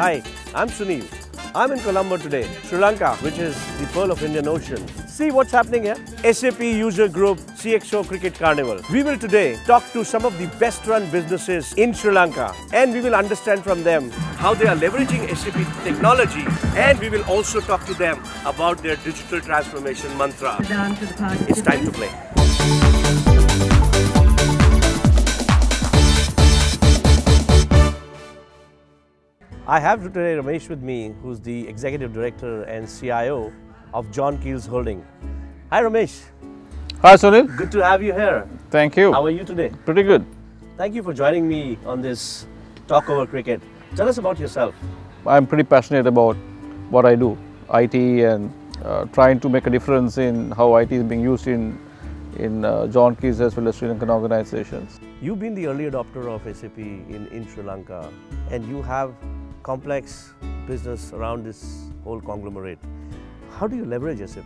Hi, I'm Sunil. I'm in Colombo today, Sri Lanka, which is the pearl of Indian Ocean. See what's happening here? SAP User Group CXO Cricket Carnival. We will today talk to some of the best run businesses in Sri Lanka and we will understand from them how they are leveraging SAP technology, and we will also talk to them about their digital transformation mantra. It's time to play. I have today Ramesh with me, who's the Executive Director and CIO of John Keells Holding. Hi Ramesh. Hi Sunil. Good to have you here. Thank you. How are you today? Pretty good. Thank you for joining me on this talk over cricket. Tell us about yourself. I'm pretty passionate about what I do, IT, and trying to make a difference in how IT is being used in John Keells as well as Sri Lankan organizations. You've been the early adopter of SAP in Sri Lanka, and you have complex business around this whole conglomerate. How do you leverage SAP?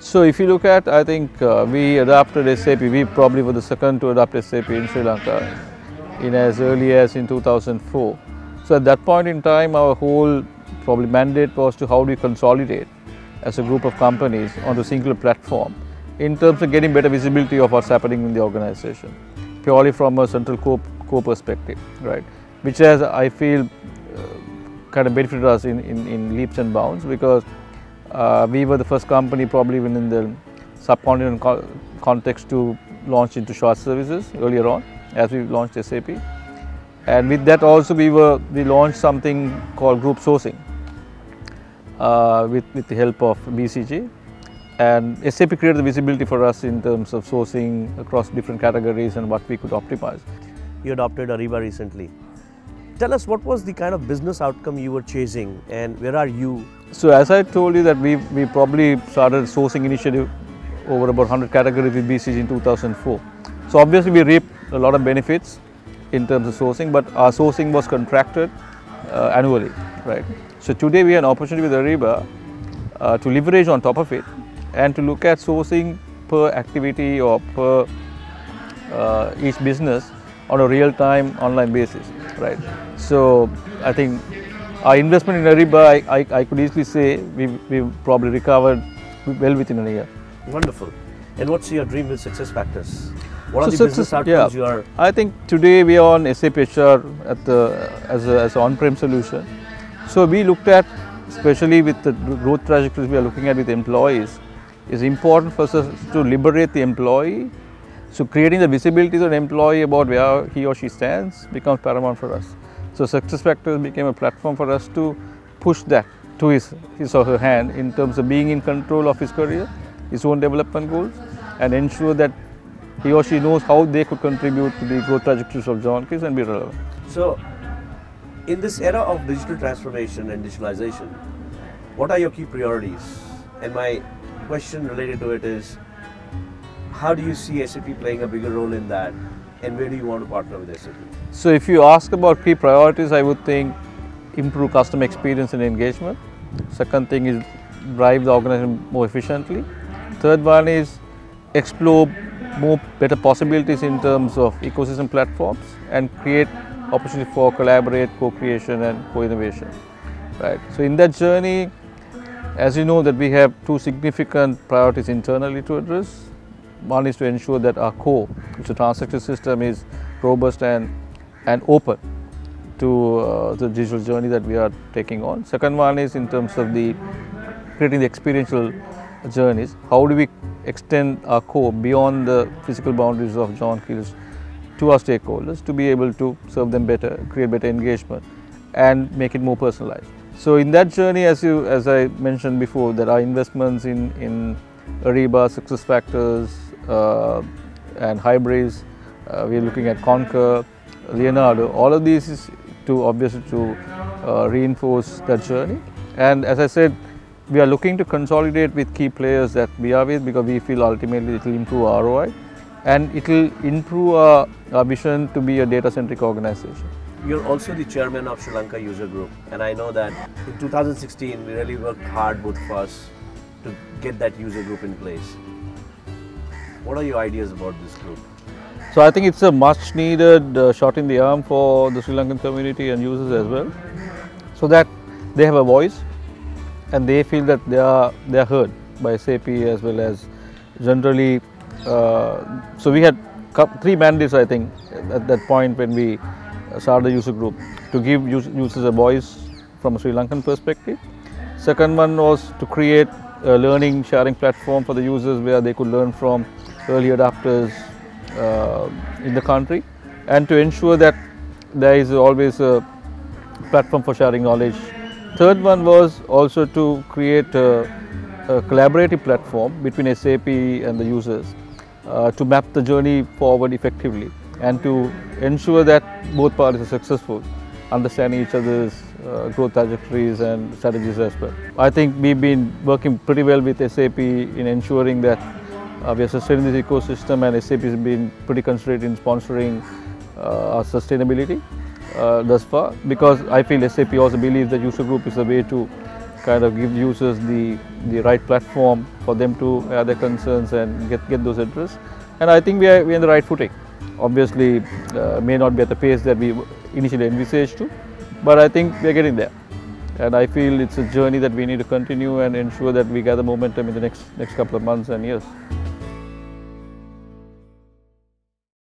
So if you look at, I think we adopted SAP, we probably were the second to adopt SAP in Sri Lanka in as early as in 2004. So at that point in time, our whole probably mandate was to how do we consolidate as a group of companies onto a single platform in terms of getting better visibility of what's happening in the organization, purely from a central core perspective, right? Which has, I feel, kind of benefited us in leaps and bounds, because we were the first company probably even in the subcontinent context to launch into short services earlier on as we launched SAP. And with that also we launched something called group sourcing with the help of BCG. And SAP created the visibility for us in terms of sourcing across different categories and what we could optimize. You adopted Ariba recently. Tell us, what was the kind of business outcome you were chasing and where are you? So as I told you that we probably started sourcing initiative over about 100 categories with BCG in 2004. So obviously we reaped a lot of benefits in terms of sourcing, but our sourcing was contracted annually, right? So today we have an opportunity with Ariba to leverage on top of it and to look at sourcing per activity or per each business on a real-time online basis, right? So I think our investment in Ariba, I could easily say we probably recovered well within a year. Wonderful. And what's your dream with success factors? What are the business outcomes you are? I think today we are on SAP HR as an on-prem solution. So we looked at, especially with the growth trajectories we are looking at with employees, it's important for us to liberate the employee. So creating the visibility to an employee about where he or she stands becomes paramount for us. So SuccessFactors became a platform for us to push that to his or her hand in terms of being in control of his career, his own development goals, and ensure that he or she knows how they could contribute to the growth trajectories of John Keells and be relevant. So, in this era of digital transformation and digitalization, what are your key priorities? And my question related to it is, how do you see SAP playing a bigger role in that, and where do you want to partner with SAP? So if you ask about key priorities, I would think improve customer experience and engagement. Second thing is drive the organization more efficiently. Third one is explore more better possibilities in terms of ecosystem platforms and create opportunity for collaborate, co-creation and co-innovation, right? So in that journey, as you know, that we have two significant priorities internally to address. One is to ensure that our core, which is the transaction system, is robust and open to the digital journey that we are taking on. Second one is in terms of creating the experiential journeys. How do we extend our core beyond the physical boundaries of John Keells to our stakeholders to be able to serve them better, create better engagement and make it more personalized. So in that journey, as I mentioned before, that our investments in Ariba, SuccessFactors and Hybrids, we are looking at Concur, Leonardo, all of these is obviously to reinforce that journey. And as I said, we are looking to consolidate with key players that we are with, because we feel ultimately it will improve our ROI and it will improve our vision to be a data-centric organization. You're also the chairman of Sri Lanka User Group, and I know that in 2016 we really worked hard, both of us, to get that user group in place. What are your ideas about this group? So I think it's a much needed shot in the arm for the Sri Lankan community and users as well. So so that they have a voice and they feel that they are heard by SAP as well as generally. So we had 3 mandates, I think, at that point when we started the user group, to give users a voice from a Sri Lankan perspective. Second one was to create a learning sharing platform for the users where they could learn from early adopters in the country, and to ensure that there is always a platform for sharing knowledge. Third one was also to create a collaborative platform between SAP and the users to map the journey forward effectively and to ensure that both parties are successful, understanding each other's growth trajectories and strategies as well. I think we've been working pretty well with SAP in ensuring that we are sustaining this ecosystem, and SAP has been pretty considerate in sponsoring our sustainability thus far, because I feel SAP also believes that user group is a way to kind of give users the right platform for them to add their concerns and get those addressed. And I think we are in the right footing. Obviously, may not be at the pace that we initially envisaged to, but I think we are getting there. And I feel it's a journey that we need to continue and ensure that we gather momentum in the next couple of months and years.